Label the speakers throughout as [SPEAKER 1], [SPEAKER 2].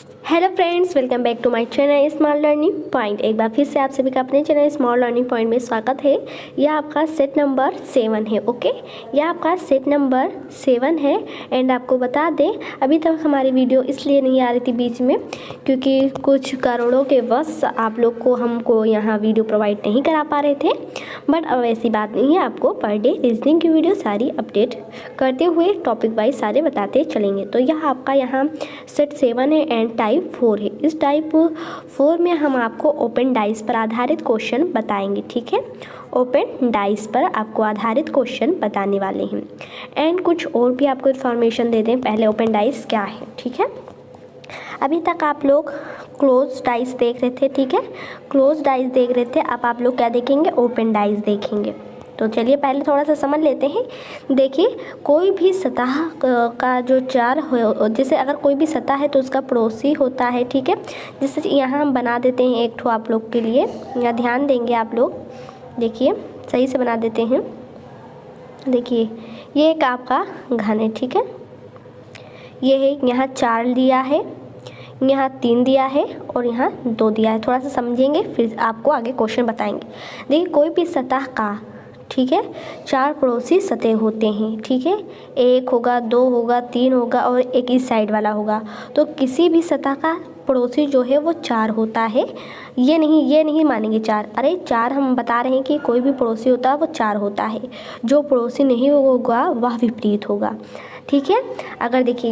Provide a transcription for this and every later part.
[SPEAKER 1] Hello friends, welcome back to my channel small learning point. एक बार फिर से आप सभी का अपने चैनल स्मॉल लर्निंग पॉइंट में स्वागत है। यह आपका सेट नंबर 7 है। ओके, यह आपका सेट नंबर 7 है। एंड आपको बता दें, अभी तक हमारी वीडियो इसलिए नहीं आ रही थी बीच में क्योंकि कुछ कारणों के वश आप लोग को हमको यहाँ वीडियो प्रोवाइड नहीं करा पा रहे थे। बट अब ऐसी बात नहीं है, आपको पर डे रीजनिंग की वीडियो सारी अपडेट करते हुए टॉपिक वाइज सारे बताते चलेंगे। तो यह आपका यहाँ सेट 7 है एंड टाइप 4 है। इस टाइप 4 में हम आपको ओपन डाइस पर आधारित क्वेश्चन बताएंगे। ठीक है, ओपन डाइस पर आपको आधारित क्वेश्चन बताने वाले हैं। एंड कुछ और भी आपको इन्फॉर्मेशन दे दें। पहले ओपन डाइस क्या है। ठीक है, अभी तक आप लोग क्लोज डाइस देख रहे थे। ठीक है, क्लोज डाइस देख रहे थे। अब आप लोग क्या देखेंगे, ओपन डाइस देखेंगे। तो चलिए पहले थोड़ा सा समझ लेते हैं। देखिए, कोई भी सतह का जो चार हो, जैसे अगर कोई भी सतह है तो उसका पड़ोसी होता है। ठीक है, जैसे यहाँ हम बना देते हैं एक ठो आप लोग के लिए, या ध्यान देंगे आप लोग। देखिए सही से बना देते हैं। देखिए ये एक आपका घन है। ठीक है, ये है, यहाँ 4 दिया है, यहाँ 3 दिया है और यहाँ 2 दिया है। थोड़ा सा समझेंगे फिर आपको आगे क्वेश्चन बताएंगे। देखिए कोई भी सतह का, ठीक है, 4 पड़ोसी सतह होते हैं। ठीक है, 1 होगा, 2 होगा, 3 होगा और एक इस साइड वाला होगा। तो किसी भी सतह का पड़ोसी जो है वो 4 होता है। ये नहीं मानेंगे 4। अरे 4 हम बता रहे हैं कि कोई भी पड़ोसी होता है वो 4 होता है। जो पड़ोसी नहीं होगा वह विपरीत होगा। ठीक है, अगर देखिए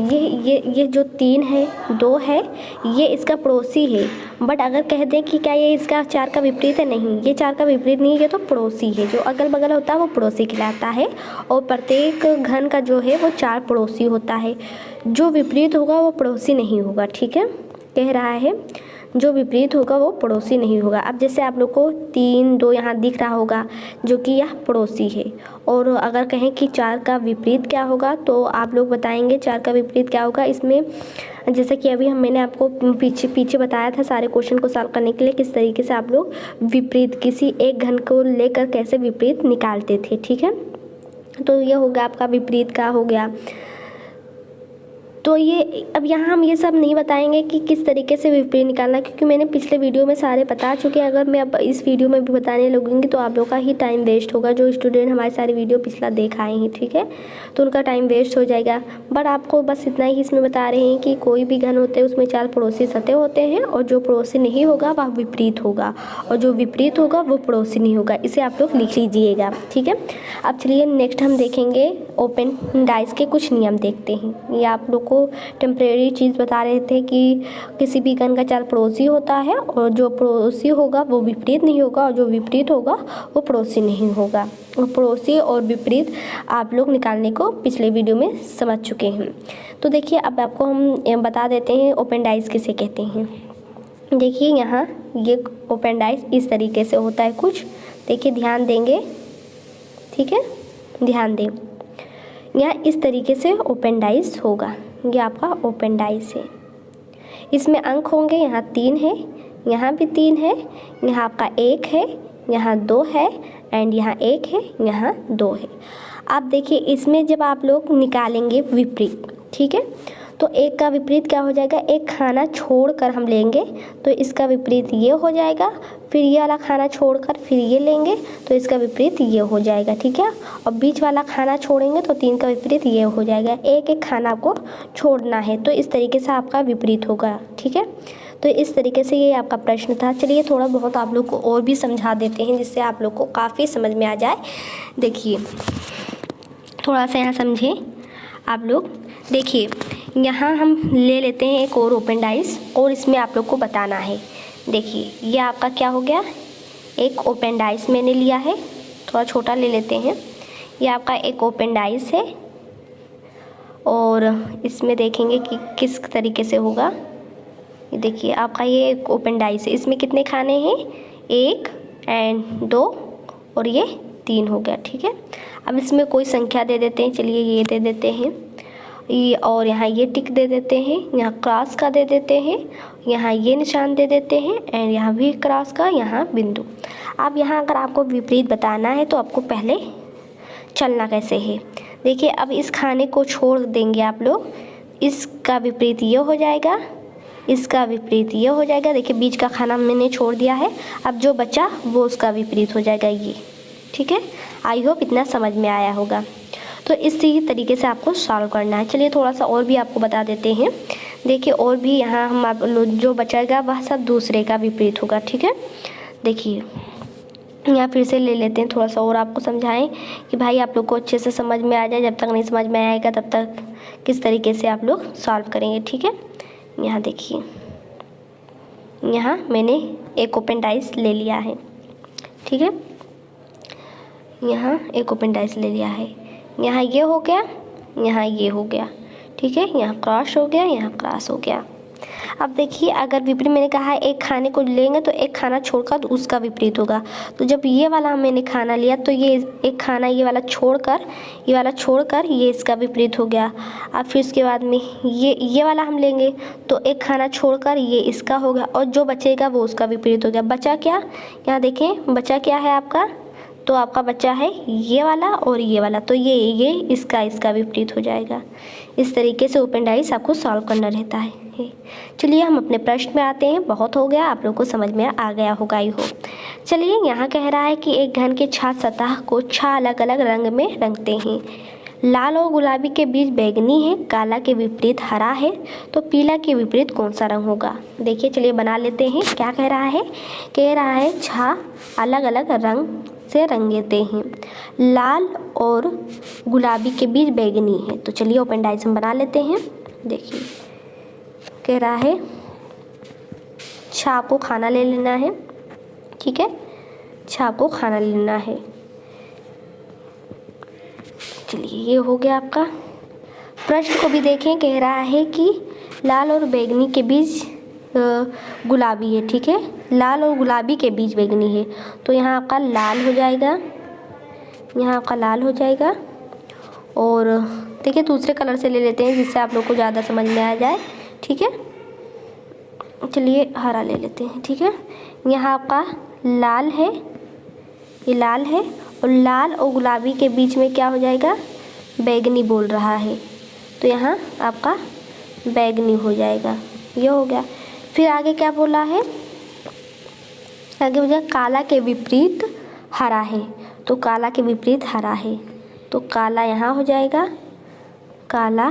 [SPEAKER 1] ये जो 3 है, 2 है, ये इसका पड़ोसी है। बट अगर कह दें कि क्या ये इसका 4 का विपरीत है, नहीं, ये 4 का विपरीत नहीं है, ये तो पड़ोसी है। जो अगल बगल होता है वो पड़ोसी कहलाता है। और प्रत्येक घन का जो है वो 4 पड़ोसी होता है। जो विपरीत होगा वो पड़ोसी नहीं होगा। ठीक है, कह रहा है जो विपरीत होगा वो पड़ोसी नहीं होगा। अब जैसे आप लोग को 3, 2 यहाँ दिख रहा होगा जो कि यह पड़ोसी है। और अगर कहें कि 4 का विपरीत क्या होगा तो आप लोग बताएंगे 4 का विपरीत क्या होगा। इसमें जैसे कि अभी मैंने आपको पीछे बताया था सारे क्वेश्चन को सॉल्व करने के लिए किस तरीके से आप लोग विपरीत किसी एक घन को लेकर कैसे विपरीत निकालते थे। ठीक है, तो ये हो गया आपका विपरीत का हो गया। तो ये अब यहाँ हम ये सब नहीं बताएंगे कि किस तरीके से विपरीत निकालना, क्योंकि मैंने पिछले वीडियो में सारे बता चुके हैं। अगर मैं अब इस वीडियो में भी बताने लगूंगी तो आप लोग का ही टाइम वेस्ट होगा। जो स्टूडेंट हमारे सारे वीडियो पिछला देख आए हैं, ठीक है, तो उनका टाइम वेस्ट हो जाएगा। बट आपको बस इतना ही इसमें बता रहे हैं कि कोई भी घन होते हैं उसमें 4 पड़ोसी सतह होते हैं और जो पड़ोसी नहीं होगा वह विपरीत होगा और जो विपरीत होगा वो पड़ोसी नहीं होगा। इसे आप लोग लिख लीजिएगा। ठीक है, अब चलिए नेक्स्ट हम देखेंगे ओपन डाइस के कुछ नियम देखते हैं। ये आप लोग को टेम्परेरी चीज़ बता रहे थे कि किसी भी घन का 4 पड़ोसी होता है और जो पड़ोसी होगा वो विपरीत नहीं होगा और जो विपरीत होगा वो पड़ोसी नहीं होगा। और पड़ोसी और विपरीत आप लोग निकालने को पिछले वीडियो में समझ चुके हैं। तो देखिए अब आपको हम बता देते हैं ओपन डाइस किसे कहते हैं। देखिए यहाँ ये ओपन डाइस इस तरीके से होता है कुछ। देखिए ध्यान देंगे, ठीक है, ध्यान दें, यहाँ इस तरीके से ओपन डाइस होगा। ये आपका ओपन डाइस है। इसमें अंक होंगे, यहाँ 3 है, यहाँ भी 3 है, यहाँ आपका 1 है, यहाँ 2 है एंड यहाँ 1 है, यहाँ 2 है। आप देखिए इसमें जब आप लोग निकालेंगे विपरीत, ठीक है, तो 1 का विपरीत क्या हो जाएगा, एक खाना छोड़कर हम लेंगे तो इसका विपरीत ये हो जाएगा। फिर ये वाला खाना छोड़कर फिर ये लेंगे तो इसका विपरीत ये हो जाएगा। ठीक है, और बीच वाला खाना छोड़ेंगे तो 3 का विपरीत ये हो जाएगा। एक एक खाना आपको छोड़ना है तो इस तरीके से आपका विपरीत होगा। ठीक है, तो इस तरीके से ये आपका प्रश्न था। चलिए थोड़ा बहुत आप लोग को और भी समझा देते हैं जिससे आप लोग को काफ़ी समझ में आ जाए। देखिए थोड़ा सा यहाँ समझें आप लोग। देखिए यहाँ हम ले लेते हैं एक और ओपन डाइस और इसमें आप लोग को बताना है। देखिए ये आपका क्या हो गया, एक ओपन डाइस मैंने लिया है, थोड़ा छोटा ले लेते हैं। ये आपका एक ओपन डाइस है और इसमें देखेंगे कि किस तरीके से होगा। ये देखिए आपका ये एक ओपन डाइस है। इसमें कितने खाने हैं, 1 एंड 2 और ये 3 हो गया। ठीक है, अब इसमें कोई संख्या दे देते हैं। चलिए ये दे देते हैं ये, और यहाँ ये टिक दे देते हैं, यहाँ क्रॉस का दे देते हैं, यहाँ ये निशान दे देते हैं एंड यहाँ भी क्रॉस का, यहाँ बिंदु। अब यहाँ अगर आपको विपरीत बताना है तो आपको पहले चलना कैसे है। देखिए अब इस खाने को छोड़ देंगे आप लोग, इसका विपरीत ये हो जाएगा, इसका विपरीत ये हो जाएगा। देखिए बीच का खाना मैंने छोड़ दिया है, अब जो बचा वो उसका विपरीत हो जाएगा ये। ठीक है, आई होप इतना समझ में आया होगा। तो इसी तरीके से आपको सॉल्व करना है। चलिए थोड़ा सा और भी आपको बता देते हैं। देखिए और भी यहाँ हम आप जो बचेगा वह सब दूसरे का विपरीत होगा। ठीक है, देखिए यहाँ फिर से ले लेते हैं, थोड़ा सा और आपको समझाएं कि भाई आप लोग को अच्छे से समझ में आ जाए। जब तक नहीं समझ में आएगा तब तक किस तरीके से आप लोग सॉल्व करेंगे। ठीक है, यहाँ देखिए, यहाँ मैंने एक ओपन डाइस ले लिया है। ठीक है, यहाँ एक ओपन डाइस ले लिया है, यहाँ ये हो गया, यहाँ ये हो गया। ठीक है, यहाँ क्रॉस हो गया, यहाँ क्रॉस हो गया। अब देखिए अगर विपरीत मैंने कहा है एक खाने को लेंगे तो एक खाना छोड़कर उसका विपरीत होगा। तो जब ये वाला मैंने खाना लिया तो ये एक खाना ये वाला छोड़कर ये इसका विपरीत हो गया। अब फिर उसके बाद में ये वाला हम लेंगे तो एक खाना छोड़कर ये इसका होगा और जो बचेगा वो उसका विपरीत हो गया। बचा क्या, यहाँ देखें बचा क्या है आपका, तो आपका बच्चा है ये वाला और ये वाला, तो ये इसका विपरीत हो जाएगा। इस तरीके से ओपन डाइस आपको सॉल्व करना रहता है। चलिए हम अपने प्रश्न में आते हैं। बहुत हो गया, आप लोग को समझ में आ गया होगा ही हो। चलिए यहाँ कह रहा है कि एक घन के 6 सतह को 6 अलग अलग रंग में रंगते हैं। लाल और गुलाबी के बीच बैंगनी है, काला के विपरीत हरा है, तो पीला के विपरीत कौन सा रंग होगा। देखिए चलिए बना लेते हैं। क्या कह रहा है, कह रहा है 6 अलग अलग रंग से रंगते हैं, लाल और गुलाबी के बीच बैंगनी है। तो चलिए ओपन डाइस हम बना लेते हैं। देखिए कह रहा है 6 को खाना ले लेना है। ठीक है, 6 को खाना लेना है। चलिए ये हो गया आपका। प्रश्न को भी देखें, कह रहा है कि लाल और बैंगनी के बीच गुलाबी है। ठीक है, लाल और गुलाबी के बीच बैंगनी है, तो यहाँ आपका लाल हो जाएगा, यहाँ आपका लाल हो जाएगा। और देखिए दूसरे कलर से ले लेते हैं जिससे आप लोग को ज़्यादा समझ में आ जाए। ठीक है, चलिए हरा ले लेते हैं। ठीक है, यहाँ आपका लाल है, ये लाल है और लाल और गुलाबी के बीच में क्या हो जाएगा, बैंगनी बोल रहा है, तो यहाँ आपका बैंगनी हो जाएगा। ये हो गया। फिर आगे क्या बोला है, आगे मुझे काला के विपरीत हरा है, तो काला के विपरीत हरा है, तो काला यहाँ हो जाएगा, काला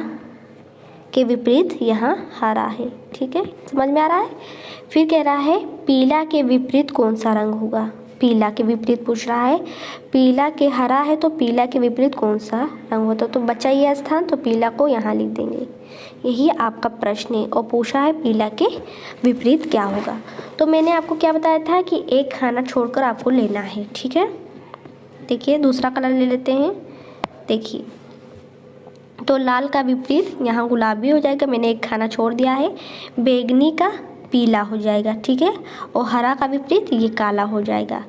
[SPEAKER 1] के विपरीत यहाँ हरा है। ठीक है, समझ में आ रहा है। फिर कह रहा है पीला के विपरीत कौन सा रंग होगा। पीला के विपरीत पूछ रहा है, पीला के हरा है तो पीला के विपरीत कौन सा रंग होता, तो बचा ये स्थान, तो पीला को यहाँ लिख देंगे। यही आपका प्रश्न है और पूछा है पीला के विपरीत क्या होगा। तो मैंने आपको क्या बताया था कि एक खाना छोड़कर आपको लेना है। ठीक है, देखिए दूसरा कलर ले लेते हैं। देखिए तो लाल का विपरीत यहाँ गुलाबी हो जाएगा, मैंने एक खाना छोड़ दिया है। बैंगनी का पीला हो जाएगा। ठीक है, और हरा का विपरीत ये काला हो जाएगा।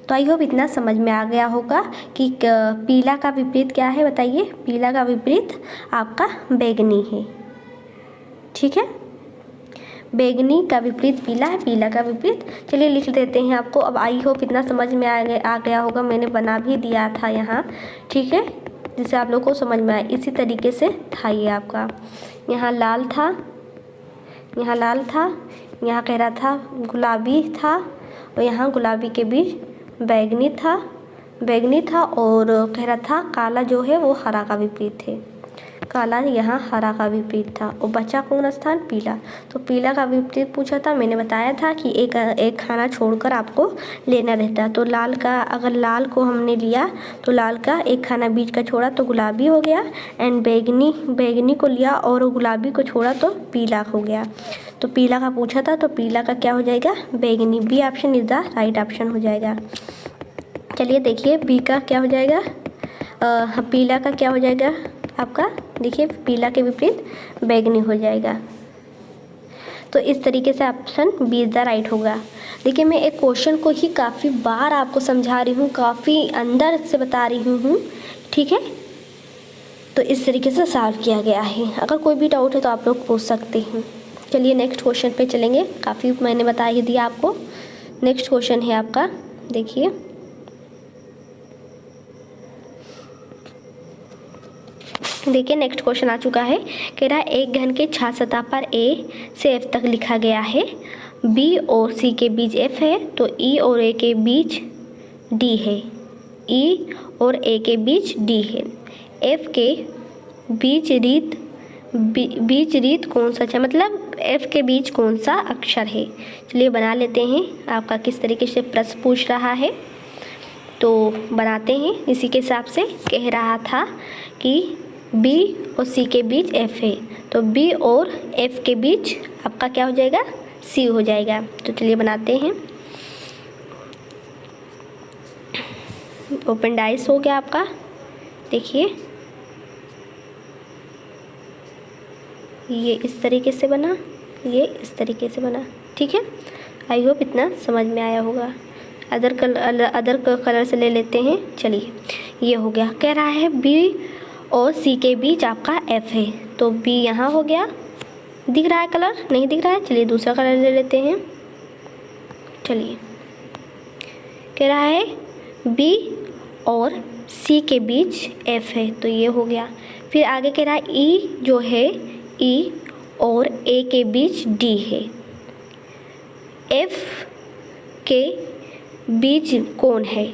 [SPEAKER 1] तो आई होप इतना समझ में आ गया होगा कि पीला का विपरीत क्या है, बताइए। पीला का विपरीत आपका बैंगनी है। ठीक है, बैंगनी का विपरीत पीला है, पीला का विपरीत। चलिए लिख देते हैं आपको। अब आई होप इतना समझ में आ गया होगा, मैंने बना भी दिया था यहाँ। ठीक है, जिससे आप लोग को समझ में आए। इसी तरीके से था ये आपका, यहाँ लाल था, यहाँ लाल था, यहाँ कह रहा था गुलाबी था और यहाँ गुलाबी के बीच बैंगनी था और कह रहा था काला जो है वो हरा का विपरीत है, काला यहाँ हरा का विपरीत था और बचा कौन स्थान, पीला। तो पीला का विपरीत पूछा था, मैंने बताया था कि एक खाना छोड़कर आपको लेना रहता है। तो लाल का, अगर लाल को हमने लिया तो लाल का एक खाना बीच का छोड़ा तो गुलाबी हो गया, एंड बैंगनी को लिया और गुलाबी को छोड़ा तो पीला हो गया। तो पीला का पूछा था तो पीला का क्या हो जाएगा, बैंगनी। B option is the right option हो जाएगा। चलिए देखिए बी का क्या हो जाएगा, पीला का क्या हो जाएगा आपका, देखिए पीला के विपरीत बैंगनी हो जाएगा। तो इस तरीके से option B is the right होगा। देखिए मैं एक क्वेश्चन को ही काफ़ी बार आपको समझा रही हूँ, काफ़ी अंदर से बता रही हूँ। ठीक है, तो इस तरीके से सॉल्व किया गया है। अगर कोई भी डाउट है तो आप लोग पूछ सकते हैं। चलिए नेक्स्ट क्वेश्चन पे चलेंगे, काफ़ी मैंने बता ही दिया आपको। नेक्स्ट क्वेश्चन है आपका, देखिए देखिए नेक्स्ट क्वेश्चन आ चुका है। कह रहा है एक घन के छात्र सतह पर ए से एफ तक लिखा गया है, बी और सी के बीच एफ है, तो ई और ए के बीच डी है, ई और ए के बीच डी है। एफ के बीच रीत कौन सा है, मतलब एफ के बीच कौन सा अक्षर है। चलिए बना लेते हैं। आपका किस तरीके से प्रश्न पूछ रहा है तो बनाते हैं। इसी के हिसाब से कह रहा था कि बी और सी के बीच एफ है, तो बी और एफ के बीच आपका क्या हो जाएगा, सी हो जाएगा। तो चलिए बनाते हैं। ओपन डाइस हो गया आपका, देखिए ये इस तरीके से बना, ये इस तरीके से बना। ठीक है, आई होप इतना समझ में आया होगा। अदर कलर से ले लेते हैं। चलिए ये हो गया। कह रहा है बी और सी के बीच आपका एफ है, तो बी यहाँ हो गया। दिख रहा है कलर, नहीं दिख रहा है, चलिए दूसरा कलर ले लेते हैं। चलिए कह रहा है बी और सी के बीच एफ है, तो ये हो गया। फिर आगे कह रहा है ई जो है, ई और ए के बीच डी है। एफ के बीच कौन है,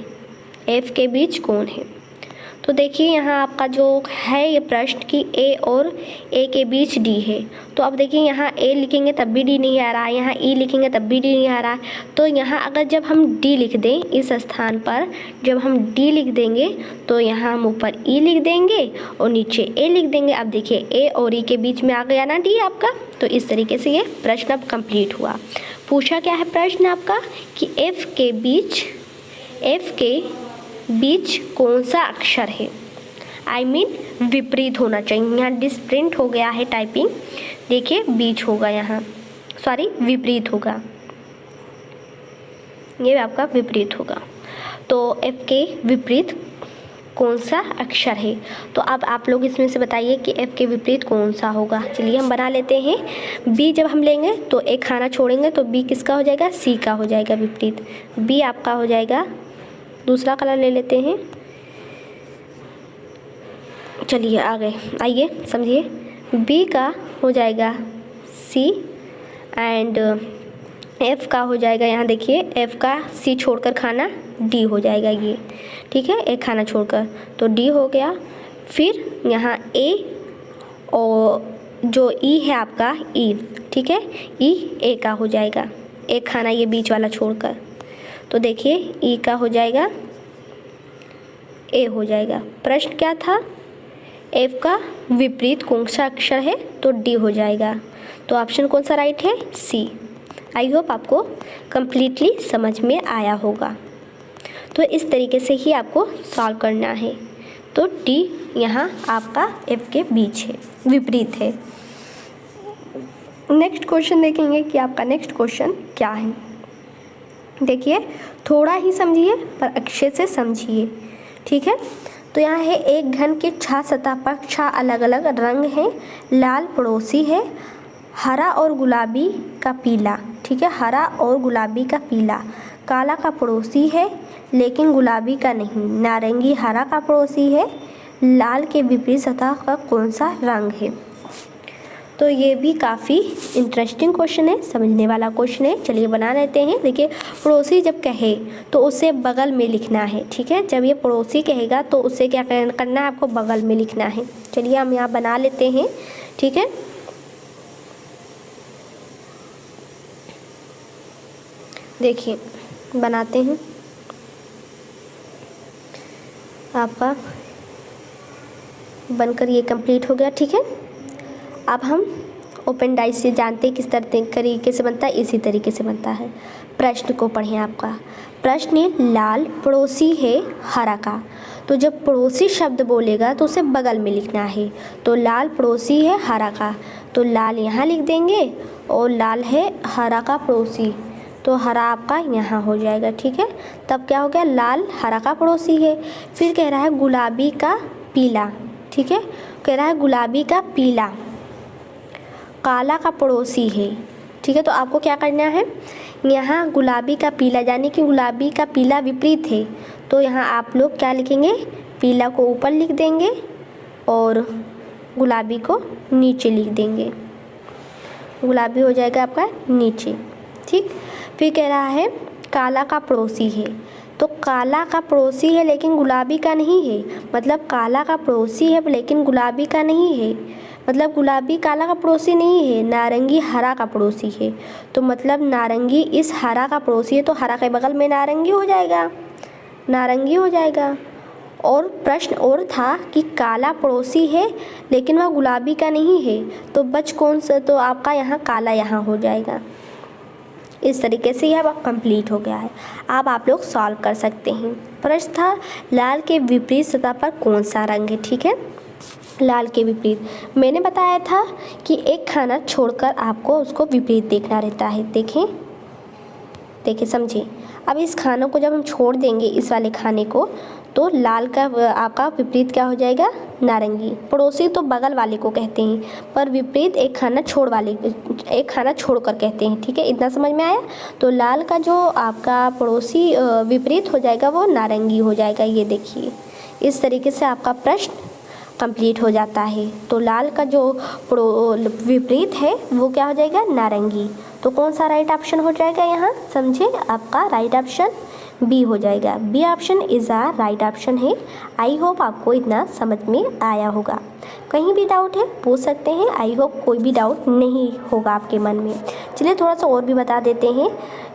[SPEAKER 1] एफ के बीच कौन है। तो देखिए यहाँ आपका जो है ये प्रश्न कि ए और ए के बीच डी है, तो अब देखिए यहाँ ए लिखेंगे तब भी डी नहीं आ रहा है, यहाँ ई लिखेंगे तब भी डी नहीं आ रहा है। तो यहाँ अगर जब हम डी लिख दें, इस स्थान पर जब हम डी लिख देंगे तो यहाँ हम ऊपर ई लिख देंगे और नीचे ए लिख देंगे। अब देखिए ए और ई के बीच में आ गया ना डी आपका। तो इस तरीके से ये प्रश्न अब कंप्लीट हुआ। पूछा क्या है प्रश्न आपका कि एफ के बीच कौन सा अक्षर है, आई मीन विपरीत होना चाहिए। यहाँ डिस्प्रिंट हो गया है टाइपिंग, देखिए बीच होगा यहाँ, सॉरी विपरीत होगा, ये आपका विपरीत होगा। तो एफ के विपरीत कौन सा अक्षर है। तो अब आप लोग इसमें से बताइए कि एफ के विपरीत कौन सा होगा। चलिए हम बना लेते हैं। बी जब हम लेंगे तो एक खाना छोड़ेंगे तो बी किसका हो जाएगा, सी का हो जाएगा विपरीत, बी आपका हो जाएगा। दूसरा कलर ले लेते हैं। चलिए आगे आइए समझिए। बी का हो जाएगा सी एंड एफ का हो जाएगा, यहाँ देखिए एफ का सी छोड़कर खाना डी हो जाएगा ये, ठीक है, एक खाना छोड़कर तो डी हो गया। फिर यहाँ ए और जो ई है आपका ई, ठीक है, ई ए का हो जाएगा, एक खाना ये बीच वाला छोड़कर। तो देखिए ई का हो जाएगा ए हो जाएगा। प्रश्न क्या था, एफ का विपरीत कौन सा अक्षर है, तो डी हो जाएगा। तो ऑप्शन कौन सा राइट है, सी। आई होप आपको कंप्लीटली समझ में आया होगा। तो इस तरीके से ही आपको सॉल्व करना है। तो डी यहाँ आपका एफ के बीच है, विपरीत है। नेक्स्ट क्वेश्चन देखेंगे कि आपका नेक्स्ट क्वेश्चन क्या है। देखिए थोड़ा ही समझिए पर अच्छे से समझिए, ठीक है। तो यहाँ है एक घन के 6 सतह पर 6 अलग अलग रंग हैं। लाल पड़ोसी है, हरा और गुलाबी का पीला, ठीक है, हरा और गुलाबी का पीला। काला का पड़ोसी है लेकिन गुलाबी का नहीं। नारंगी हरा का पड़ोसी है, लाल के विपरीत सतह का कौन सा रंग है। तो ये भी काफ़ी इंटरेस्टिंग क्वेश्चन है, समझने वाला क्वेश्चन है। चलिए बना लेते हैं। देखिए पड़ोसी जब कहे तो उसे बगल में लिखना है, ठीक है। जब ये पड़ोसी कहेगा तो उसे क्या करना है, आपको बगल में लिखना है। चलिए हम यहाँ बना लेते हैं, ठीक है। देखिए बनाते हैं। आपका बनकर ये कंप्लीट हो गया, ठीक है। अब हम ओपन डाइस से जानते हैं किस तरीके से बनता है, इसी तरीके से बनता है। प्रश्न को पढ़ें। आपका प्रश्न है लाल पड़ोसी है हरा का। तो जब पड़ोसी शब्द बोलेगा तो उसे बगल में लिखना है। तो लाल पड़ोसी है हरा का, तो लाल यहाँ लिख देंगे और लाल है हरा का पड़ोसी, तो हरा आपका यहाँ हो जाएगा, ठीक है। तब क्या हो गया, लाल हरा का पड़ोसी है। फिर कह रहा है गुलाबी का पीला, ठीक है, कह रहा है गुलाबी का पीला। काला का पड़ोसी है, ठीक है। तो आपको क्या करना है, यहाँ गुलाबी का पीला यानी कि गुलाबी का पीला विपरीत है, तो यहाँ आप लोग क्या लिखेंगे, पीला को ऊपर लिख देंगे और गुलाबी को नीचे लिख देंगे, गुलाबी हो जाएगा आपका नीचे। ठीक, फिर कह रहा है काला का पड़ोसी है, तो काला का पड़ोसी है लेकिन गुलाबी का नहीं है, मतलब काला का पड़ोसी है लेकिन गुलाबी का नहीं है, मतलब गुलाबी काला का पड़ोसी नहीं है, नारंगी हरा का पड़ोसी है, तो मतलब नारंगी इस हरा का पड़ोसी है, तो हरा के बगल में नारंगी हो जाएगा, नारंगी हो जाएगा। और प्रश्न और था कि काला पड़ोसी है लेकिन वह गुलाबी का नहीं है, तो बच कौन सा, तो आपका यहाँ काला यहाँ हो जाएगा। इस तरीके से यह कंप्लीट हो गया है। अब आप लोग सॉल्व कर सकते हैं। प्रश्न था लाल के विपरीत सतह पर कौन सा रंग है। ठीक है, लाल के विपरीत मैंने बताया था कि एक खाना छोड़कर आपको उसको विपरीत देखना रहता है। देखें, देखिए, समझिए। अब इस खानों को जब हम छोड़ देंगे, इस वाले खाने को, तो लाल का आपका विपरीत क्या हो जाएगा, नारंगी। पड़ोसी तो बगल वाले को कहते हैं, पर विपरीत एक खाना छोड़कर कहते हैं। ठीक है, इतना समझ में आया। तो लाल का जो आपका पड़ोसी विपरीत हो जाएगा वो नारंगी हो जाएगा। ये देखिए, इस तरीके से आपका प्रश्न कंप्लीट हो जाता है। तो लाल का जो विपरीत है वो क्या हो जाएगा, नारंगी। तो कौन सा राइट ऑप्शन हो जाएगा यहाँ, समझे, आपका राइट ऑप्शन बी हो जाएगा। B option is a right option है। आई होप आपको इतना समझ में आया होगा। कहीं भी डाउट है पूछ सकते हैं। आई होप कोई भी डाउट नहीं होगा आपके मन में। चलिए थोड़ा सा और भी बता देते हैं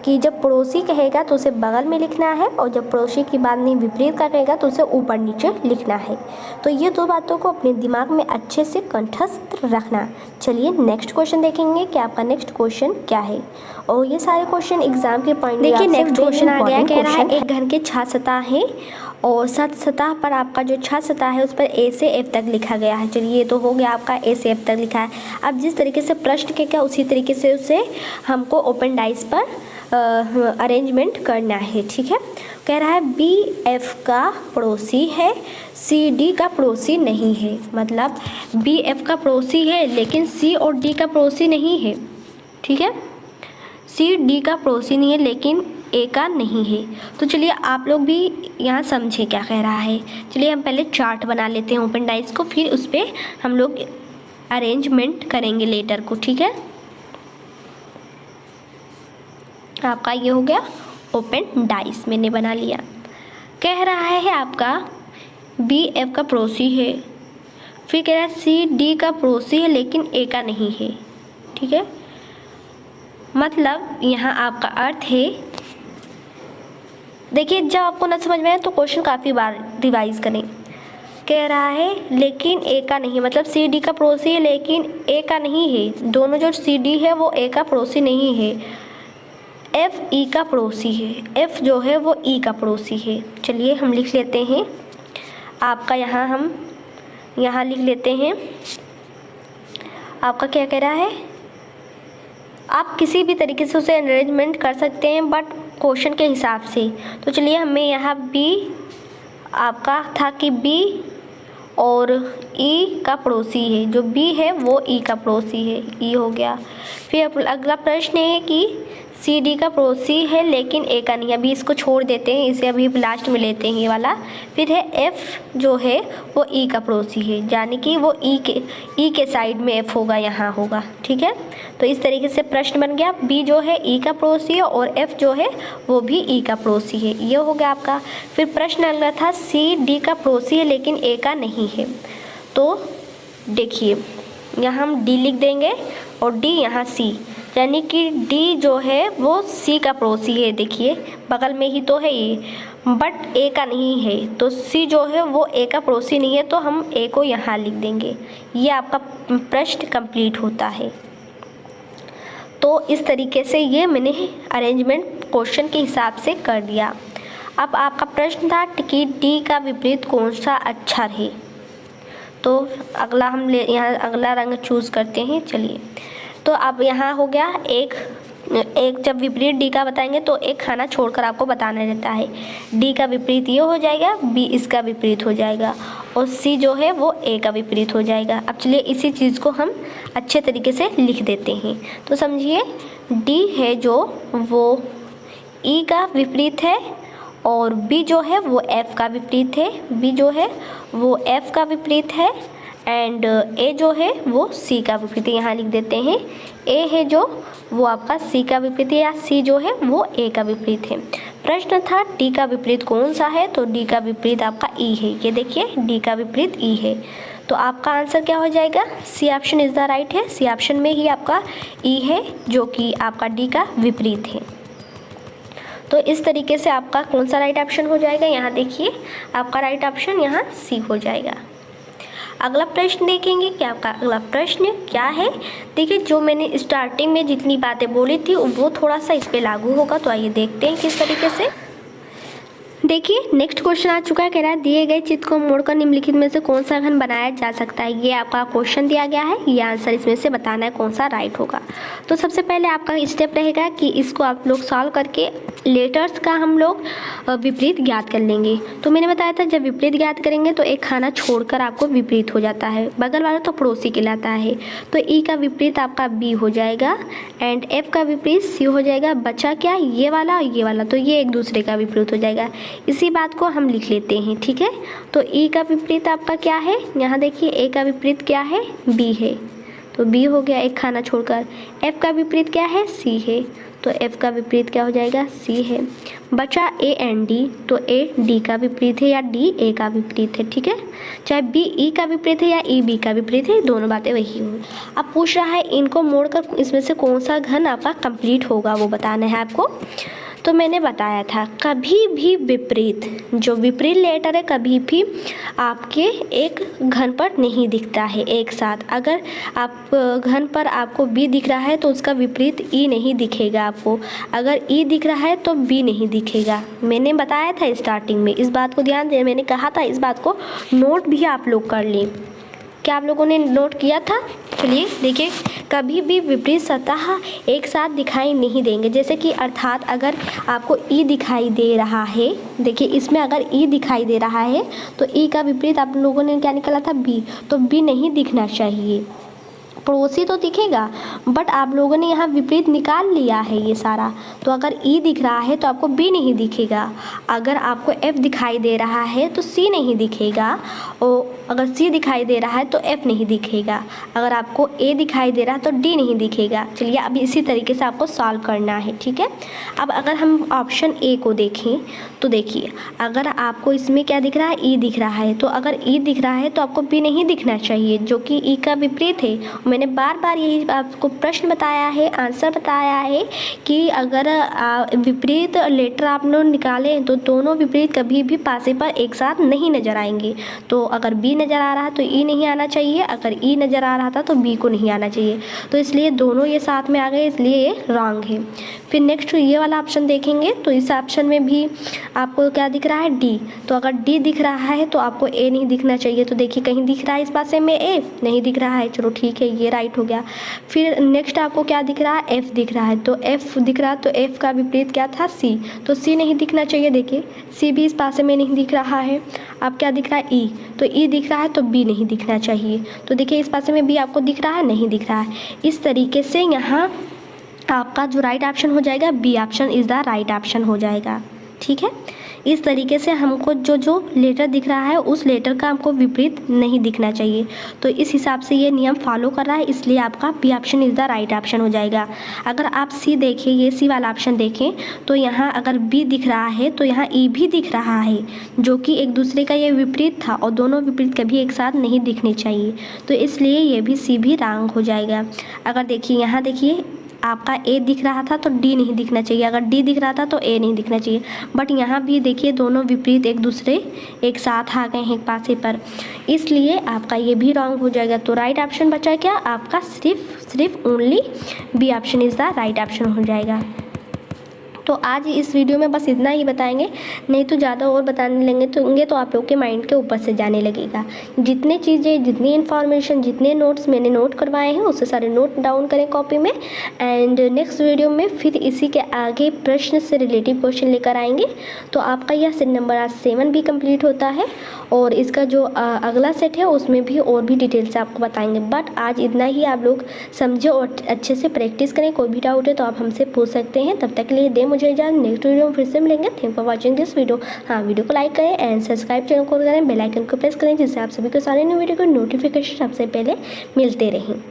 [SPEAKER 1] कि जब पड़ोसी कहेगा तो उसे बगल में लिखना है, और जब पड़ोसी की बात नहीं विपरीत का कहेगा तो उसे ऊपर नीचे लिखना है। तो ये दो बातों को अपने दिमाग में अच्छे से कंठस्थ रखना। चलिए नेक्स्ट क्वेश्चन देखेंगे कि आपका नेक्स्ट क्वेश्चन क्या है। और ये सारे क्वेश्चन एग्जाम के पॉइंट, देखिए नेक्स्ट क्वेश्चन आ गया। कह रहा है एक घर के 6 सतह है और 7 सतह पर आपका जो 6 सतह है उस पर ए से एफ तक लिखा गया है। चलिए ये तो हो गया आपका ए से एफ तक लिखा है। अब जिस तरीके से प्रश्न के क्या उसी तरीके से उसे हमको ओपन डाइस पर अरेंजमेंट करना है। ठीक है, कह रहा है बी एफ का पड़ोसी है, सी डी का पड़ोसी नहीं है। मतलब बी एफ का पड़ोसी है लेकिन सी और डी का पड़ोसी नहीं है। ठीक है, सी डी का पड़ोसी नहीं है लेकिन ए का नहीं है। तो चलिए आप लोग भी यहाँ समझें क्या कह रहा है। चलिए हम पहले चार्ट बना लेते हैं ओपन डाइस को, फिर उस पर हम लोग अरेंजमेंट करेंगे लेटर को। ठीक है, आपका ये हो गया ओपन डाइस, मैंने बना लिया। कह रहा है आपका बी एफ का पड़ोसी है, फिर कह रहा है सी डी का पड़ोसी है लेकिन ए का नहीं है। ठीक है, मतलब यहाँ आपका अर्थ है, देखिए जब आपको न समझ में आए तो क्वेश्चन काफ़ी बार रिवाइज करें। कह रहा है लेकिन ए का नहीं, मतलब सी डी का पड़ोसी है लेकिन ए का नहीं है। दोनों जो सी डी है वो ए का पड़ोसी नहीं है। एफ ई का पड़ोसी है, एफ जो है वो ई का पड़ोसी है। चलिए हम लिख लेते हैं आपका, यहाँ हम यहाँ लिख लेते हैं आपका क्या कह रहा है। आप किसी भी तरीके से उसे अरेंजमेंट कर सकते हैं बट क्वेश्चन के हिसाब से। तो चलिए हमें यहाँ बी आपका था कि बी और ई का पड़ोसी है, जो बी है वो ई का पड़ोसी है, ई हो गया। फिर अगला प्रश्न है कि सी डी का पड़ोसी है लेकिन ए का नहीं। अभी इसको छोड़ देते हैं, इसे अभी लास्ट में लेते हैं ये वाला। फिर है एफ जो है वो ई का पड़ोसी है, यानी कि वो ई के साइड में एफ होगा, यहाँ होगा। ठीक है, तो इस तरीके से प्रश्न बन गया। बी जो है ई का पड़ोसी है और एफ जो है वो भी ई का पड़ोसी है, ये हो गया आपका। फिर प्रश्न अगला था सी डी का पड़ोसी है लेकिन ए का नहीं है। तो देखिए यहाँ हम डी लिख देंगे और डी यहाँ सी, यानी कि डी जो है वो सी का पड़ोसी है। देखिए बगल में ही तो है ये, बट ए का नहीं है। तो सी जो है वो ए का पड़ोसी नहीं है, तो हम ए को यहाँ लिख देंगे। ये आपका प्रश्न कंप्लीट होता है। तो इस तरीके से ये मैंने अरेंजमेंट क्वेश्चन के हिसाब से कर दिया। अब आपका प्रश्न था कि डी का विपरीत कौन सा अक्षर है। तो अगला हम यहाँ अगला रंग चूज़ करते हैं। चलिए, तो अब यहाँ हो गया एक जब विपरीत डी का बताएंगे तो एक खाना छोड़कर आपको बताना रहता है। डी का विपरीत ये हो जाएगा, बी इसका विपरीत हो जाएगा और सी जो है वो ए का विपरीत हो जाएगा। अब चलिए इसी चीज़ को हम अच्छे तरीके से लिख देते हैं। तो समझिए डी है जो वो ई का विपरीत है और बी जो है वो एफ का विपरीत है। बी जो है वो एफ का विपरीत है एंड ए जो है वो सी का विपरीत है, यहाँ लिख देते हैं ए है जो वो आपका सी का विपरीत है, या सी जो है वो ए का विपरीत है। प्रश्न था डी का विपरीत कौन सा है, तो डी का विपरीत आपका ई है। ये देखिए डी का विपरीत ई है, तो आपका आंसर क्या हो जाएगा, C option is the right है। सी ऑप्शन में ही आपका ई है जो कि आपका डी का विपरीत है। तो इस तरीके से आपका कौन सा राइट ऑप्शन हो जाएगा, यहाँ देखिए आपका राइट ऑप्शन यहाँ सी हो जाएगा। अगला प्रश्न देखेंगे कि आपका अगला प्रश्न क्या है। देखिए जो मैंने स्टार्टिंग में जितनी बातें बोली थी वो थोड़ा सा इस पे लागू होगा, तो आइए देखते हैं किस तरीके से। देखिए नेक्स्ट क्वेश्चन आ चुका है, कह रहा है दिए गए चित्र को मोड़कर निम्नलिखित में से कौन सा घन बनाया जा सकता है। ये आपका क्वेश्चन दिया गया है, ये आंसर इसमें से बताना है कौन सा राइट होगा। तो सबसे पहले आपका स्टेप रहेगा कि इसको आप लोग सॉल्व करके लेटर्स का हम लोग विपरीत ज्ञात कर लेंगे। तो मैंने बताया था जब विपरीत ज्ञात करेंगे तो एक खाना छोड़कर आपको विपरीत हो जाता है, बगल वाला तो पड़ोसी कहलाता है। तो ई का विपरीत आपका बी हो जाएगा एंड एफ का विपरीत सी हो जाएगा। बचा क्या, ये वाला और ये वाला, तो ये एक दूसरे का विपरीत हो जाएगा। इसी बात को हम लिख लेते हैं, ठीक है। तो ई का विपरीत आपका क्या है, यहाँ देखिए ए का विपरीत क्या है, बी है, तो बी हो गया एक खाना छोड़कर। एफ का विपरीत क्या है, सी है, तो एफ का विपरीत क्या हो जाएगा, सी है। बचा ए एंड डी, तो ए डी का विपरीत है या डी ए का विपरीत है, ठीक है। चाहे बी ई का विपरीत है या ई बी का विपरीत है, दोनों बातें वही होंगी। अब पूछ रहा है इनको मोड़कर इसमें से कौन सा घन आपका कंप्लीट होगा वो बताना है आपको। तो मैंने बताया था कभी भी विपरीत, जो विपरीत लेटर है कभी भी आपके एक घन पर नहीं दिखता है एक साथ। अगर आप घन पर आपको बी दिख रहा है तो उसका विपरीत ई नहीं दिखेगा आपको, अगर ई दिख रहा है तो बी नहीं दिखेगा। मैंने बताया था स्टार्टिंग में, इस बात को ध्यान दें, मैंने कहा था इस बात को नोट भी आप लोग कर लें। क्या आप लोगों ने नोट किया था? चलिए देखिए, कभी भी विपरीत सतह एक साथ दिखाई नहीं देंगे। जैसे कि अर्थात अगर आपको ई दिखाई दे रहा है, देखिए इसमें अगर ई दिखाई दे रहा है तो ई का विपरीत आप लोगों ने क्या निकाला था, बी, तो बी नहीं दिखना चाहिए। पड़ोसी तो दिखेगा बट आप लोगों ने यहाँ विपरीत निकाल लिया है ये सारा, तो अगर ई दिख रहा है तो आपको बी नहीं दिखेगा। अगर आपको एफ दिखाई दे रहा है तो सी नहीं दिखेगा, और अगर सी दिखाई दे रहा है तो एफ नहीं दिखेगा। अगर आपको ए दिखाई दे रहा है तो डी नहीं दिखेगा। चलिए अब इसी तरीके से आपको सॉल्व करना है, ठीक है। अब अगर हम ऑप्शन ए को देखें तो देखिए अगर आपको इसमें क्या दिख रहा है, ई दिख रहा है, तो अगर ई दिख रहा है तो आपको बी नहीं दिखना चाहिए जो कि ई का विपरीत है। मैंने बार बार यही आपको प्रश्न बताया है, आंसर बताया है कि अगर विपरीत लेटर आप लोग निकालें तो दोनों विपरीत कभी भी पासे पर एक साथ नहीं नजर आएंगे। तो अगर बी नज़र आ रहा है तो ई नहीं आना चाहिए, अगर ई नज़र आ रहा था तो बी को नहीं आना चाहिए, तो इसलिए दोनों ये साथ में आ गए, इसलिए ये रॉन्ग है। फिर नेक्स्ट ये वाला ऑप्शन देखेंगे तो इस ऑप्शन में भी आपको क्या दिख रहा है, डी, तो अगर डी दिख रहा है तो आपको ए नहीं दिखना चाहिए। तो देखिए कहीं दिख रहा है इस पासे में ए नहीं दिख रहा है, चलो ठीक है ये राइट हो गया। फिर नेक्स्ट आपको क्या दिख रहा है, एफ दिख रहा है, तो एफ दिख रहा है तो एफ का विपरीत क्या था, सी, तो सी नहीं दिखना चाहिए। देखिए सी भी इस पासे में नहीं दिख रहा है। अब क्या दिख रहा है, ई, तो ई दिख रहा है तो बी नहीं दिखना चाहिए। तो देखिए इस पासे में बी आपको दिख रहा है, नहीं दिख रहा है। इस तरीके से यहाँ आपका जो राइट ऑप्शन हो जाएगा, B option is the right option हो जाएगा, ठीक है। इस तरीके से हमको जो जो लेटर दिख रहा है उस लेटर का हमको विपरीत नहीं दिखना चाहिए। तो इस हिसाब से ये नियम फॉलो कर रहा है, इसलिए आपका B option is the right option हो जाएगा। अगर आप सी देखें, ये सी वाला ऑप्शन देखें तो यहाँ अगर बी दिख रहा है तो यहाँ ई भी दिख रहा है, जो कि एक दूसरे का ये विपरीत था और दोनों विपरीत कभी एक साथ नहीं दिखने चाहिए, तो इसलिए ये भी सी भी रॉन्ग हो जाएगा। अगर देखिए यहाँ देखिए आपका ए दिख रहा था तो डी नहीं दिखना चाहिए, अगर डी दिख रहा था तो ए नहीं दिखना चाहिए, बट यहाँ भी देखिए दोनों विपरीत एक दूसरे एक साथ आ गए हैं एक पासे पर, इसलिए आपका ये भी रॉन्ग हो जाएगा। तो राइट ऑप्शन बचा क्या आपका, सिर्फ only B option is the right option हो जाएगा। तो आज इस वीडियो में बस इतना ही बताएंगे, नहीं तो ज़्यादा और बताने लेंगे तो आप लोग के माइंड के ऊपर से जाने लगेगा। जितने चीज़ें, जितनी इन्फॉर्मेशन, जितने नोट्स मैंने नोट करवाए हैं उससे सारे नोट डाउन करें कॉपी में, एंड नेक्स्ट वीडियो में फिर इसी के आगे प्रश्न से रिलेटिव क्वेश्चन लेकर आएंगे। तो आपका यह सेट नंबर आज 7 भी कंप्लीट होता है, और इसका जो अगला सेट है उसमें भी और भी डिटेल से आपको बताएंगे। बट आज इतना ही आप लोग समझो और अच्छे से प्रैक्टिस करें। कोई भी डाउट है तो आप हमसे पूछ सकते हैं। तब तक के लिए मुझे इजाज़त, नेक्स्ट वीडियो में फिर से मिलेंगे। Thank for watching this video. हाँ, वीडियो को लाइक करें एंड सब्सक्राइब चैनल को करें, बेल आइकन को प्रेस करें, जिससे आप सभी को सारे न्यू वीडियो को नोटिफिकेशन सबसे पहले मिलते रहें।